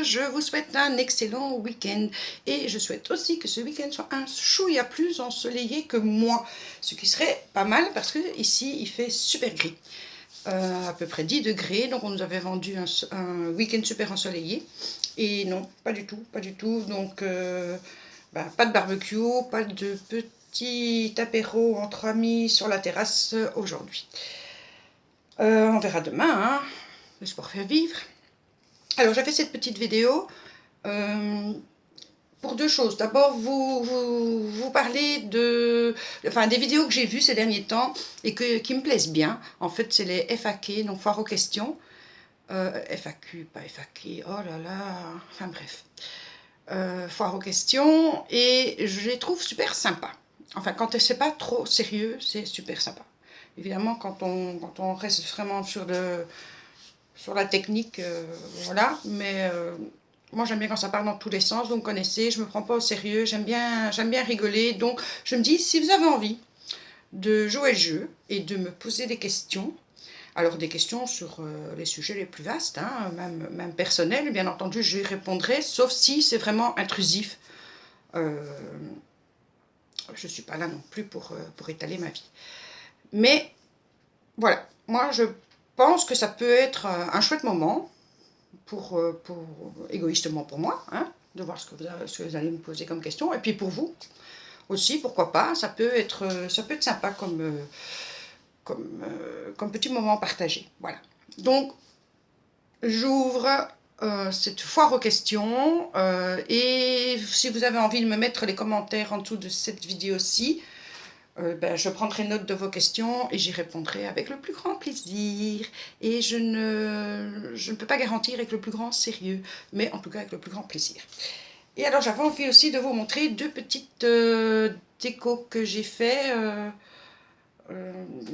je vous souhaite un excellent week-end. Et je souhaite aussi que ce week-end soit un chouïa plus ensoleillé que moi. Ce qui serait pas mal parce que ici il fait super gris. À peu près 10 degrés, donc on nous avait vendu un week-end super ensoleillé. Et non, pas du tout, pas du tout. Donc pas de barbecue, pas de petit apéro entre amis sur la terrasse aujourd'hui. On verra demain, hein, le sport fait vivre. Alors j'ai fait cette petite vidéo pour deux choses. D'abord vous parler des vidéos que j'ai vues ces derniers temps et qui me plaisent bien. En fait c'est les FAQ, donc foire aux questions. FAQ, pas FAQ, oh là là, enfin bref. Foire aux questions, et je les trouve super sympas. Enfin, quand c'est pas trop sérieux, c'est super sympa. Évidemment, quand on reste vraiment sur la technique, voilà, mais moi j'aime bien quand ça part dans tous les sens, donc vous connaissez, je me prends pas au sérieux, j'aime bien rigoler, donc je me dis, si vous avez envie de jouer le jeu et de me poser des questions, alors des questions sur les sujets les plus vastes, hein, même personnels, bien entendu j'y répondrai, sauf si c'est vraiment intrusif. Je ne suis pas là non plus pour étaler ma vie. Mais voilà, moi je pense que ça peut être un chouette moment, égoïstement pour moi, hein, de voir ce que vous allez me poser comme question, et puis pour vous aussi, pourquoi pas, ça peut être sympa comme petit moment partagé. Voilà. Donc, j'ouvre cette foire aux questions et si vous avez envie de me mettre les commentaires en dessous de cette vidéo-ci, je prendrai note de vos questions et j'y répondrai avec le plus grand plaisir. Et je ne peux pas garantir avec le plus grand sérieux, mais en tout cas avec le plus grand plaisir. Et alors j'avais envie aussi de vous montrer deux petites décos que j'ai fait,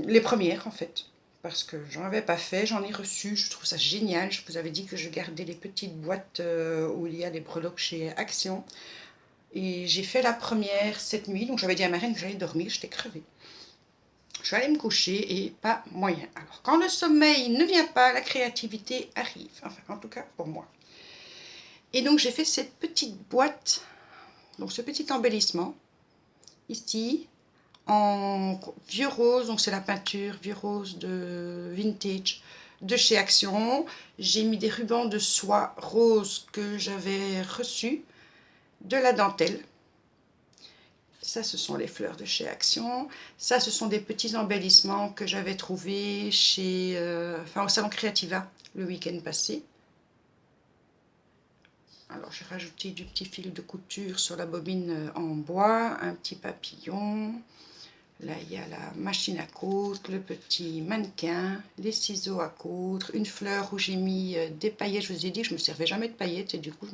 les premières en fait. Parce que j'en avais pas fait, j'en ai reçu, je trouve ça génial. Je vous avais dit que je gardais les petites boîtes où il y a des breloques chez Action. Et j'ai fait la première cette nuit, donc j'avais dit à ma reine que j'allais dormir, j'étais crevée. Je suis allée me coucher et pas moyen. Alors quand le sommeil ne vient pas, la créativité arrive, enfin en tout cas pour moi. Et donc j'ai fait cette petite boîte, donc ce petit embellissement, ici, en vieux rose, donc c'est la peinture vieux rose de vintage de chez Action. J'ai mis des rubans de soie rose que j'avais reçus, de la dentelle. Ça, ce sont les fleurs de chez Action. Ça, ce sont des petits embellissements que j'avais trouvés au Salon Creativa le week-end passé. Alors, j'ai rajouté du petit fil de couture sur la bobine en bois, un petit papillon. Là, il y a la machine à coudre, le petit mannequin, les ciseaux à coudre, une fleur où j'ai mis des paillettes. Je vous ai dit que je ne me servais jamais de paillettes et du coup,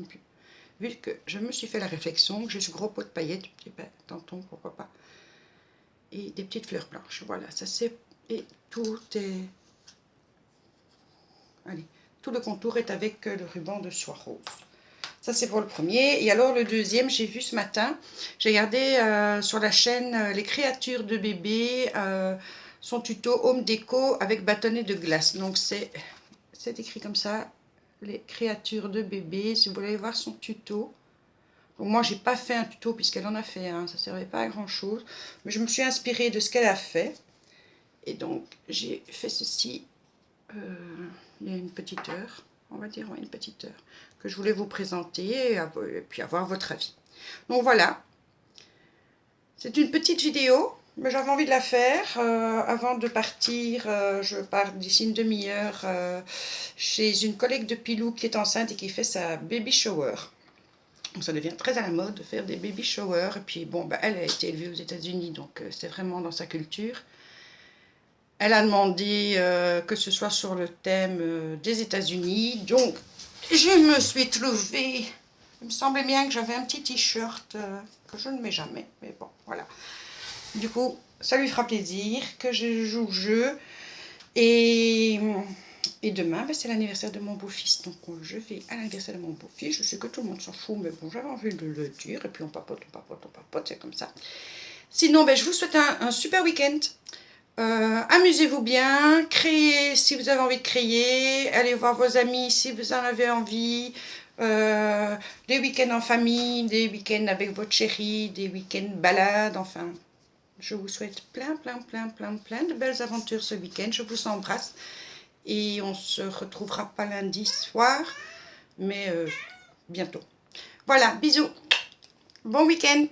vu que je me suis fait la réflexion que j'ai ce gros pot de paillettes, je dis, tantôt, pourquoi pas. Et des petites fleurs blanches. Voilà, ça c'est... Et tout est... Allez, tout le contour est avec le ruban de soie rose. Ça c'est pour le premier. Et alors le deuxième, j'ai vu ce matin, j'ai regardé sur la chaîne Les Créatures de bébé, son tuto Home Déco avec bâtonnet de glace. Donc c'est écrit comme ça, Les Créatures de bébé. Si vous voulez voir son tuto. Donc moi j'ai pas fait un tuto puisqu'elle en a fait un, ça ne servait pas à grand chose. Mais je me suis inspirée de ce qu'elle a fait. Et donc j'ai fait ceci il y a une petite heure. On va dire une petite heure, que je voulais vous présenter et puis avoir votre avis. Donc voilà, c'est une petite vidéo, mais j'avais envie de la faire. Avant de partir, je pars d'ici une demi-heure chez une collègue de Pilou qui est enceinte et qui fait sa baby shower. Donc ça devient très à la mode de faire des baby showers. Et puis bon, elle a été élevée aux États-Unis, donc c'est vraiment dans sa culture. Elle a demandé que ce soit sur le thème des États-Unis, donc je me suis trouvée, il me semblait bien que j'avais un petit t-shirt que je ne mets jamais, mais bon, voilà. Du coup, ça lui fera plaisir que je joue le jeu. Et demain, c'est l'anniversaire de mon beau-fils, donc je vais à l'anniversaire de mon beau-fils. Je sais que tout le monde s'en fout, mais bon, j'avais envie de le dire, et puis on papote, c'est comme ça. Sinon, je vous souhaite un super week-end. Amusez-vous bien, créez si vous avez envie de créer, allez voir vos amis si vous en avez envie, des week-ends en famille, des week-ends avec votre chéri, des week-ends balades, enfin. Je vous souhaite plein de belles aventures ce week-end. Je vous embrasse et on se retrouvera pas lundi soir, mais bientôt. Voilà, bisous. Bon week-end.